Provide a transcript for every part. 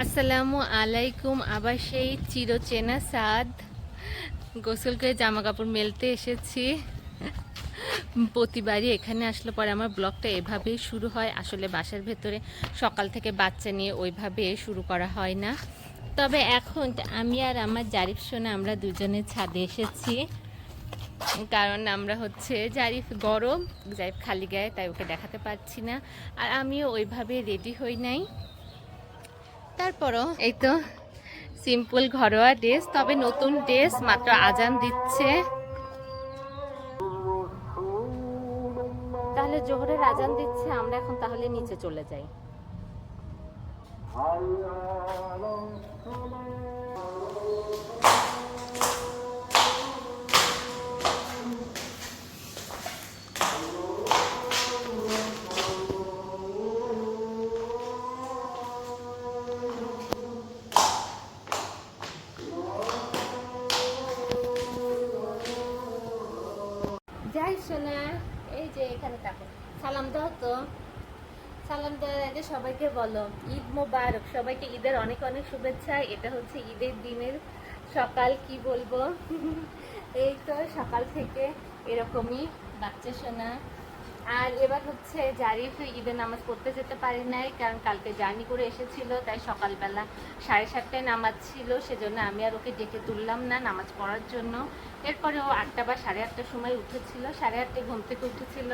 আসসালামু আলাইকুম। আবার সেই চিরচেনা সাদ গোসল করে জামা কাপড় মেলতে এসেছি। প্রতিবারই এখানে আসলে পরে আমার ব্লগটা এভাবেই শুরু হয়। আসলে বাসার ভেতরে সকাল থেকে বাচ্চা নিয়ে ওইভাবে শুরু করা হয় না। তবে এখন আমি আর আমার জারিফ সোনা আমরা দুজনে ছাদে এসেছি, কারণ আমরা জারিফ গরম, জারিফ খালি গায়ে, তাই ওকে দেখাতে পারছি না। আর আমিও ওইভাবে রেডি হই নাই। তারপরও এই তো সিম্পল ঘরোয়া ড্রেস, তবে নতুন ড্রেস, মাত্র আজান দিচ্ছে। তাহলে জোহরের আজান দিচ্ছে, আমরা এখন তাহলে নিচে চলে যাই। যাই শোনা, এই যে এখানে থাকো, সালাম দাও তো। সালাম দেওয়ার আগে সবাইকে বলো ঈদ মোবারক, সবাইকে ঈদের অনেক অনেক শুভেচ্ছা। এটা ঈদের দিনের সকাল, কি বলবো। এই তো সকাল থেকে এরকমই বাচ্চা শোনা। আর এবার জারিফ ঈদের নামাজ পড়তে যেতে পারি নাই, কারণ কালকে জার্নি করে এসেছিল, তাই সকালবেলা 7:30টায় নামাজ ছিল, সেজন্য আমি আর ওকে ডেকে তুললাম না নামাজ পড়ার জন্য। এরপরে ও 8টা বা 8:30টার সময় উঠেছিল, 8:30টায় ঘুম থেকে উঠেছিল।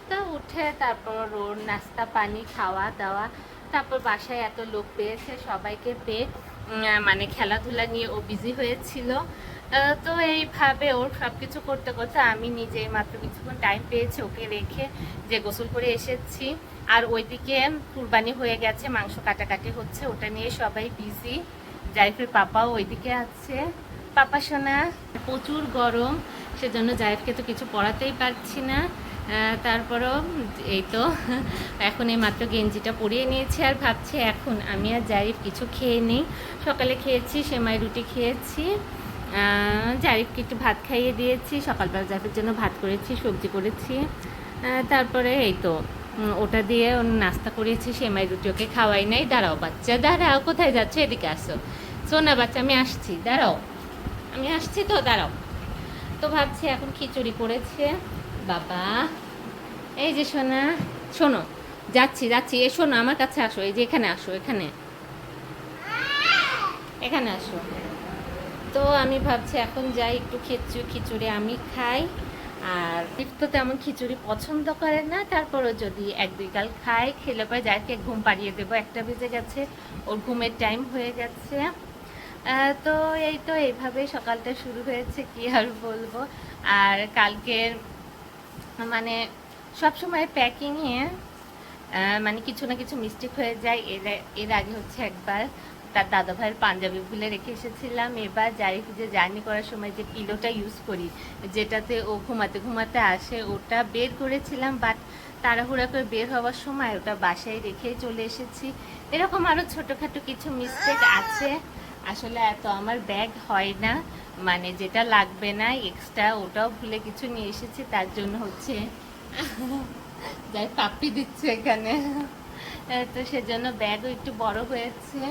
তো উঠে তারপর ওর নাস্তা পানি খাওয়া দাওয়া, তারপর বাসায় এত লোক পেয়েছে, সবাইকে পেয়ে মানে খেলাধুলা নিয়ে ও বিজি হয়েছিল। তো এইভাবে ওর সব কিছু করতে করতে আমি নিজে মাত্র কিছুক্ষণ টাইম পেয়েছি ওকে রেখে যে গোসল করে এসেছি। আর ওইদিকে কুরবানি হয়ে গেছে, মাংস কাটাকাটি হচ্ছে, ওটা নিয়ে সবাই বিজি। জারিফের পাপাও ওইদিকে আছে। পাপা সোনা, প্রচুর গরম, সেজন্য জারিফকে তো কিছু পরাতেই পারছি না। তারপরও এই তো এখন এই মাত্র গেঞ্জিটা পরিয়ে নিয়েছি, আর ভাবছি এখন আমি আর জারিফ কিছু খেয়ে নিই। সকালে খেয়েছি সেমাই রুটি খেয়েছি, জারিফকে একটু ভাত খাইয়ে দিয়েছি, সকালবেলা জারিফের জন্য ভাত করেছি, সবজি করেছি। তারপরে এই তো ওটা দিয়ে নাস্তা করেছি, সেমাই রুটি ওকে খাওয়াই নাই। দাঁড়াও বাচ্চা, দাঁড়াও, কোথায় যাচ্ছ, এদিকে আসো। শোনা বাচ্চা, আমি আসছি, দাঁড়াও, আমি আসছি তো, দাঁড়াও। তো ভাবছি এখন খিচুড়ি করেছে বাবা। এই যে সোনা, শোনো, যাচ্ছি যাচ্ছি, এ শোনো আমার কাছে আসো, এই যে এখানে আসো, এখানে এখানে আসো। তো আমি ভাবছি এখন যাই একটু খিচুড়ি আমি খাই। আর তো তেমন খিচুড়ি পছন্দ করে না, তারপরও যদি 1-2 গাল খাই, খেলে পরে যাইকে ঘুম পাড়িয়ে দেবো, 1টা বেজে গেছে, ওর ঘুমের টাইম হয়ে গেছে। তো এই তো এইভাবে সকালটা শুরু হয়েছে, কি আর বলবো। আর কালকের মানে সবসময় প্যাকিংয়ে মানে কিছু না কিছু মিস্টেক হয়ে যায়। এর আগে একবার তার দাদা ভাইয়ের পাঞ্জাবি ভুলে রেখে এসেছিলাম। এবার জারিফ যে জার্নি করার সময় যে পিলোটা ইউজ করি, যেটাতে ও ঘুমাতে ঘুমাতে আসে, ওটা বের করেছিলাম, বাট তাড়াহুড়া করে বের হওয়ার সময় ওটা বাসায় রেখেই চলে এসেছি। এরকম আরও ছোটোখাটো কিছু মিস্টেক আছে। আসলে এত আমার ব্যাগ হয় না, মানে যেটা লাগবে না এক্সট্রা ওটাও ভুলে কিছু নিয়ে এসেছি, তার জন্য যাই পাপ্পি দিচ্ছে এখানে। তো সেজন্য ব্যাগও একটু বড় হয়েছে।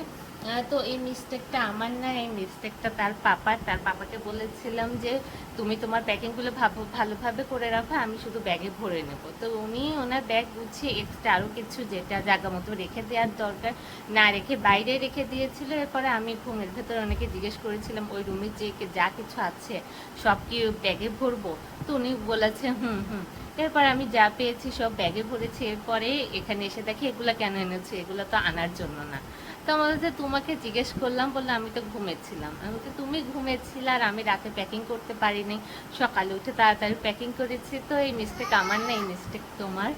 তো এই মিস্টেকটা আমার না, এই মিস্টেকটা তার পাপার। তার পাপাকে বলেছিলাম যে তুমি তোমার প্যাকিংগুলো ভালোভাবে করে রাখো, আমি শুধু ব্যাগে ভরে নেব। তো উনি ওনার ব্যাগ গুছিয়ে এক্সট্রা আরও কিছু যেটা জায়গা মতো রেখে দেওয়ার দরকার না রেখে বাইরে রেখে দিয়েছিল। এরপরে আমি ঘুমের ভেতরে অনেকে জিজ্ঞেস করেছিলাম ওই রুমে যে যা কিছু আছে সব কি ব্যাগে ভরবো, তো উনি বলেছে হুম হুম। এরপর আমি যা পেয়েছি সব ব্যাগে ভরেছি। এরপরে এখানে এসে দেখি এগুলো কেন এনেছি, এগুলো তো আনার জন্য না। তো আমার তোমাকে জিজ্ঞেস করলাম, বললো আমি তো ঘুমেছিলাম। আমি তো তুমি ঘুমেছিলে, আর আমি রাতে প্যাকিং করতে পারিনি, সকালে উঠে তাড়াতাড়ি প্যাকিং করেছি। তো এই মিস্টেক আমার না, এই মিস্টেক তোমার।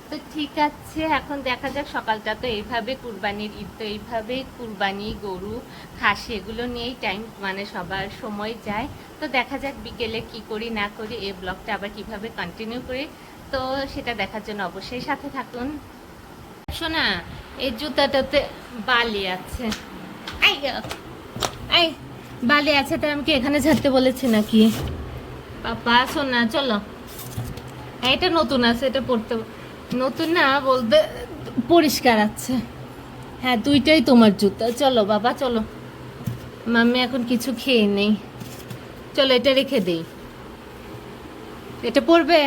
তো ঠিক আছে, এখন দেখা যাক। সকালটা তো এইভাবে, কুরবানির ঈদ তো এইভাবেই, কুরবানি গরু খাসি এগুলো নিয়েই টাইম মানে সবার সময় যায়। তো দেখা যাক বিকেলে কি করি না করি, এই ব্লগটা আবার কিভাবে কন্টিনিউ করি, তো সেটা দেখার জন্য অবশ্যই সাথে থাকুন। শোনা, এই জুতাটাতে বালি আছে, এই বালি আছে, তাই আমি কি এখানে ঝাড়তে বলেছি নাকি? বাবা শোনা, চলো, এটা নতুন আছে, এটা পড়তে, নতুন না বলতে পরিষ্কার আছে। হ্যাঁ, দুইটাই তোমার জুতা। চলো বাবা চলো, মাম্মি এখন কিছু খেয়ে নেই। চলো এটা রেখে দেই, এটা পড়বে।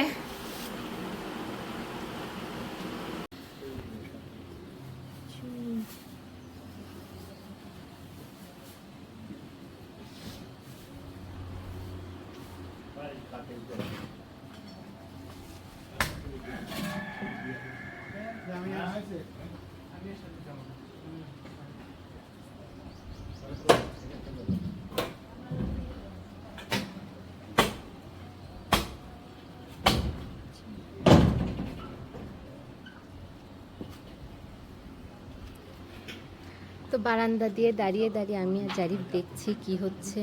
তো বারান্দা দিয়ে দাঁড়িয়ে দাঁড়িয়ে আমি আর জারিফ দেখছি কি হচ্ছে।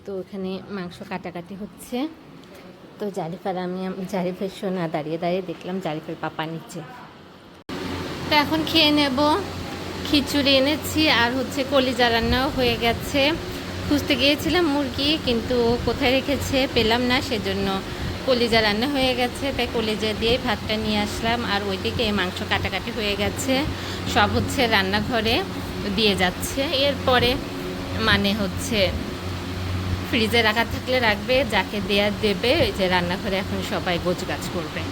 তো ওখানে মাংস কাটাকাটি হচ্ছে। তো জারিফ আর আমি, জারিফের সোনা দাঁড়িয়ে দাঁড়িয়ে দেখলাম জারিফের পাপা নিচে। তো এখন খেয়ে নেব। খিচুড়ি এনেছি আর হচ্ছে কলিজা রান্নাও হয়ে গেছে। খুঁজতে গিয়েছিলাম মুরগি, কিন্তু কোথায় রেখেছে পেলাম না, সেজন্য কলিজা রান্না হয়ে গেছে। তাই কলিজা দিয়ে ভাতটা নিয়ে আসলাম। আর ওইদিকে মাংস কাটাকাটি হয়ে গেছে, সব হচ্ছে রান্নাঘরে দিয়ে যাচ্ছে। এরপরে মানে হচ্ছে ফ্রিজে রাখা থাকলে রাখবে, যাকে দেয়া দেবে। ওই যে রান্নাঘরে এখন সবাই গোছগাছ করবে।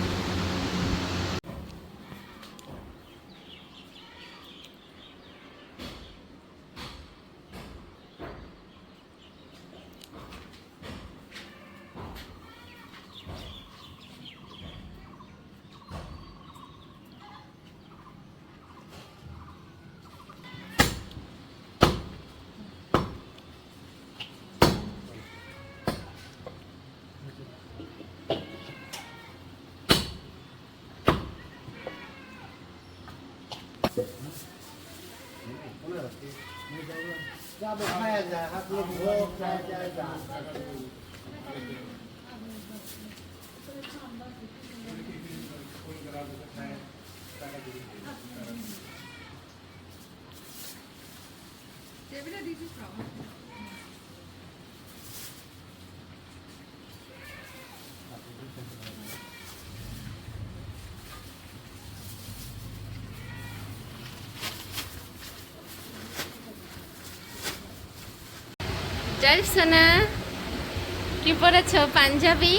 জারিফ সোনা, কি পরেছ? পাঞ্জাবি?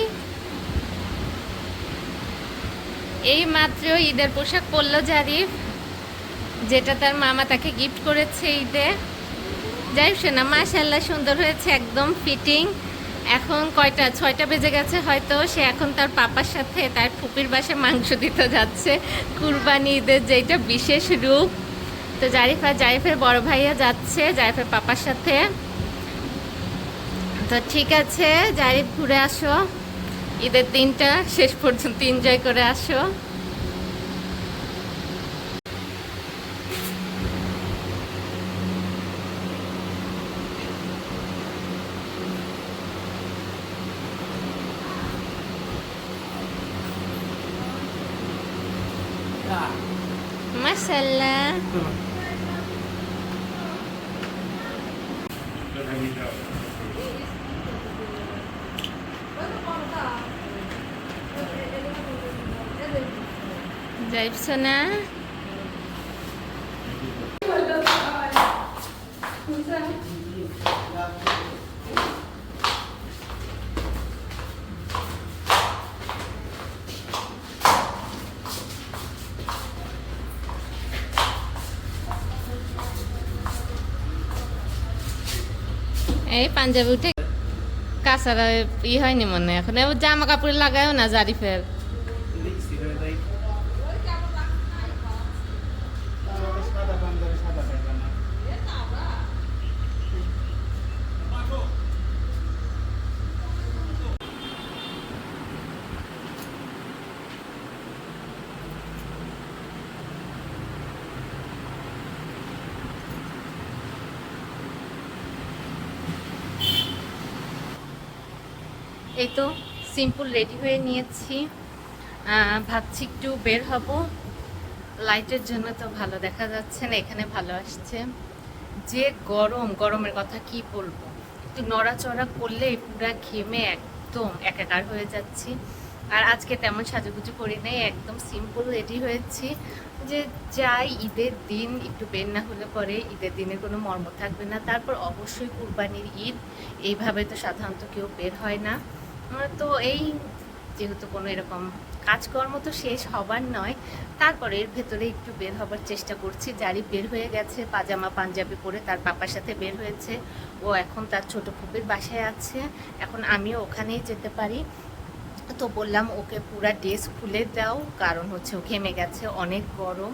এই মাত্র ঈদের পোশাক পরলো জারিফ, যেটা তার মামা তাকে গিফট করেছে ঈদে। জারিফ সোনা মাশাআল্লাহ সুন্দর হয়েছে, একদম ফিটিং। এখন কয়টা? 6টা বেজে গেছে হয়তো। সে এখন তার পাপার সাথে তার ফুপির বাসায় মাংস দিতে যাচ্ছে, কুরবানি ঈদের যেটা বিশেষ রূপ। তো জারিফ আর জারিফের বড় ভাইয়া যাচ্ছে জারিফের পাপার সাথে। তো ঠিক আছে, জারিফ ঘুরে আসো, ঈদের দিনটা শেষ পর্যন্ত এনজয় করে আসো। মাশাআল্লাহ। জারিফ সোনা, এই পাঞ্জাবি উঠে কাঁচারা হয়নি মনে, এখন জামা কাপড় লাগায়ও না জারিফের। এই তো সিম্পল রেডি হয়ে নিয়েছি, ভাবছি একটু বের হব। লাইটের জন্য তো ভালো দেখা যাচ্ছে না, এখানে ভালো আসছে। যে গরম, গরমের কথা কি বলবো। একটু নড়াচড়া করলে পুরা ঘেমে একদম একাকার হয়ে যাচ্ছি। আর আজকে তেমন সাজুগুজু করি নাই, একদম সিম্পল রেডি হয়েছি, যে যাই ঈদের দিন একটু বের না হলে পরে ঈদের দিনে কোনো মর্ম থাকবে না। তারপর অবশ্যই কুরবানির ঈদ, এইভাবে তো সাধারণত কেউ বের হয় না। তো এই যেহেতু কোনো এরকম কাজকর্ম তো শেষ হবার নয়, তারপরে এর ভেতরে একটু বের হবার চেষ্টা করছি। জারি বের হয়ে গেছে পাজামা পাঞ্জাবি পরে, তার পাপার সাথে বের হয়েছে। ও এখন তার ছোট ফুপির বাসায় আছে, এখন আমিও ওখানেই যেতে পারি। তো বললাম ওকে পুরা ড্রেস খুলে দাও, কারণ হচ্ছে ও ঘেমে গেছে, অনেক গরম।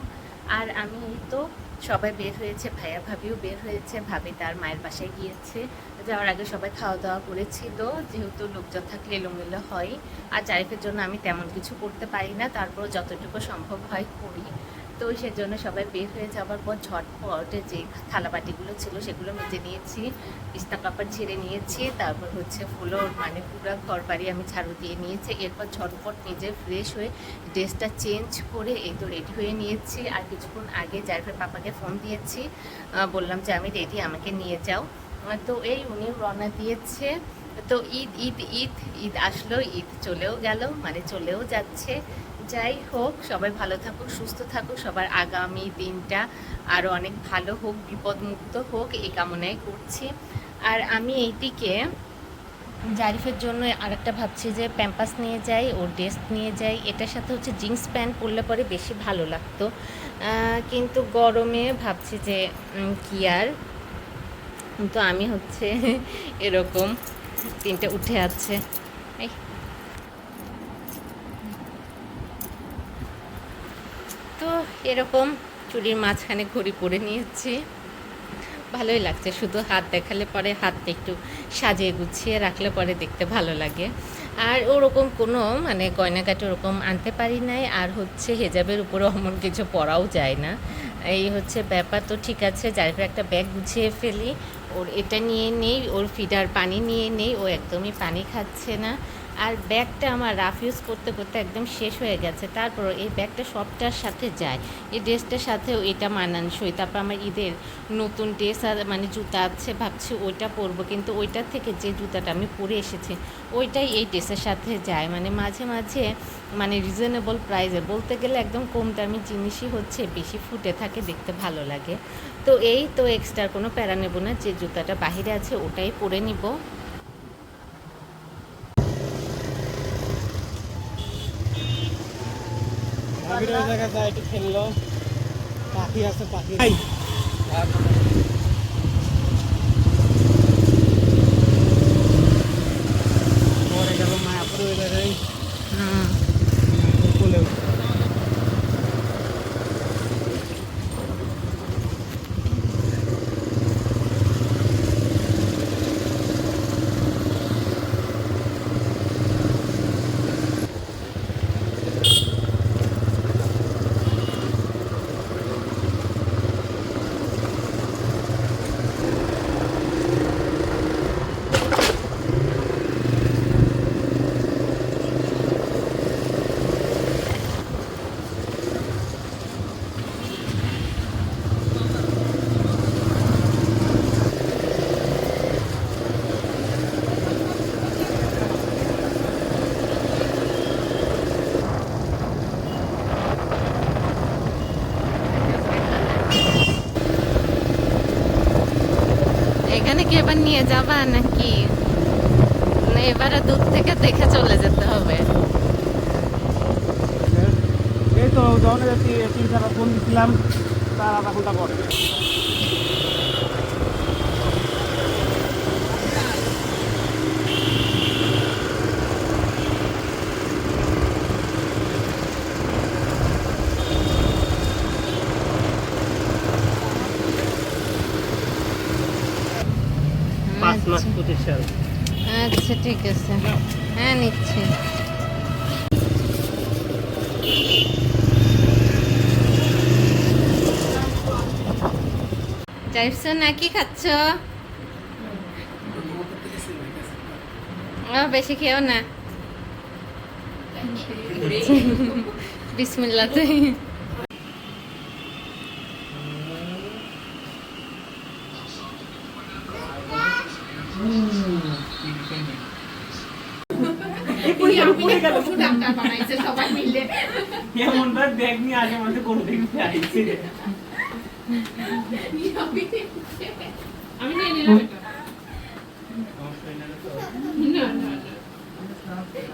আর আমি তো সবাই বের হয়েছে, ভাইয়া ভাবিও বের হয়েছে, ভাবি তার মায়ের বাসায় গিয়েছে। যাওয়ার আগে সবাই খাওয়া দাওয়া করেছিল, যেহেতু লোকজন থাকলে এলোমেলো হয়। আর জারিফের জন্য আমি তেমন কিছু করতে পারি না, তারপর যতটুকু সম্ভব হয় করি। তো সেজন্য সবাই বের হয়ে যাওয়ার পর ঝটপট যে থালাবাটিগুলো ছিল সেগুলো মেজে নিয়েছি, বিছনা কাপড় ঝেড়ে নিয়েছি, তারপর হচ্ছে ফ্লোর মানে পুরো ঘর বাড়ি আমি ঝাড়ু দিয়ে নিয়েছি। এরপর ঝটপট নিজে ফ্রেশ হয়ে ড্রেসটা চেঞ্জ করে এই তো রেডি হয়ে নিয়েছি। আর কিছুক্ষণ আগে জারিফের পাপাকে ফোন দিয়েছি, বললাম যে আমি রেডি, আমাকে নিয়ে যাও। তো এই উনি রওনা দিয়েছে। তো ঈদ ঈদ ঈদ ঈদ আসলো, ঈদ চলেও গেল, মানে চলেও যাচ্ছে। যাই হোক, সবাই ভালো থাকুক, সুস্থ থাকুক, সবার আগামী দিনটা আরও অনেক ভালো হোক, বিপদমুক্ত হোক, এই কামনাই করছি। আর আমি এইদিকে জারিফের জন্য আরেকটা ভাবছি যে প্যাম্পাস নিয়ে যাই, ওর ড্রেস নিয়ে যাই। এটার সাথে হচ্ছে জিন্স প্যান্ট পরলে পরে বেশি ভালো লাগতো, কিন্তু গরমে ভাবছি যে কি আর। তো আমি হচ্ছে এরকম তিনটে উঠে আছে, এই তো এরকম চুড়ির মাঝখানে ঘড়ি পরে নিয়েছি, ভালোই লাগছে। শুধু হাত দেখালে পরে হাতটা একটু সাজিয়ে গুছিয়ে রাখলে পরে দেখতে ভালো লাগে। আর ওরকম কোনো মানে গয়নাগাটি ওরকম আনতে পারি নাই। আর হচ্ছে হেজাবের উপরে অমন কিছু পরাও যায় না, এই হচ্ছে ব্যাপার। তো ঠিক আছে, জারিফের একটা ব্যাগ গুছিয়ে ফেলি, ওর এটা নিয়ে নেই, ওর ফিডার পানি নিয়ে নেই, ও একদমই পানি খাচ্ছে না। আর ব্যাগটা আমার রাফ ইউজ করতে করতে একদম শেষ হয়ে গেছে, তারপর এই ব্যাগটা সবটার সাথে যায়, এই ড্রেসটার সাথেও এটা মানানসই। তারপর আমার ঈদের নতুন ড্রেস আর মানে জুতা আছে, ভাবছি ওইটা পরবো, কিন্তু ওইটার থেকে যে জুতাটা আমি পরে এসেছি ওইটাই এই ড্রেসের সাথে যায়। মানে মাঝে মাঝে মানে রিজনেবল প্রাইসে, বলতে গেলে একদম কম দামি জিনিসই হচ্ছে বেশি ফুটে থাকে, দেখতে ভালো লাগে। তো এই তো এক্সট্রা কোনো প্যারা নেব না, যে জুতাটা বাহিরে আছে ওটাই পরে নিব। খেললো পাখি আছে, পাখি পরে গেল মায়াপুর ওই জায়গায়। এখানে কি এবার নিয়ে যাবা নাকি? না এবারে দূর থেকে দেখে চলে যেতে হবে। এই তো যখন যাচ্ছি 3-4 ফোন দিচ্ছিলাম, তার আধা ঘন্টা পরে। আচ্ছা ঠিক আছে, হ্যাঁ নিচ্ছি। যাইছো না কি খাচ্ছ? বেশি খেও না, বিসমিল্লাতে। সবাই মিলে। এমনটা ব্যাগ নিয়ে আগে মাঝে কোনো দেখতে আইছে আমি নিয়ে নিলাম এটা।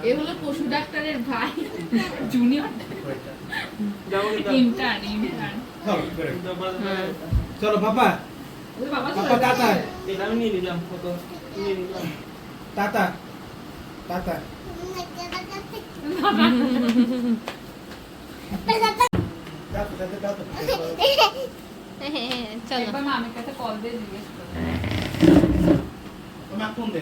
এ হলো পশু ডাক্তারের ভাই, জুনিয়র ইন্টার্ন। চলো পাপা ওই বাবা পাপা টাটা এটা আমি নিয়ে নিলাম কত নিয়ে নিলাম টাটা টাটা চলো। একবার মামির কাছে কল দিয়ে জিজ্ঞেস করো। তোমার ফোন দে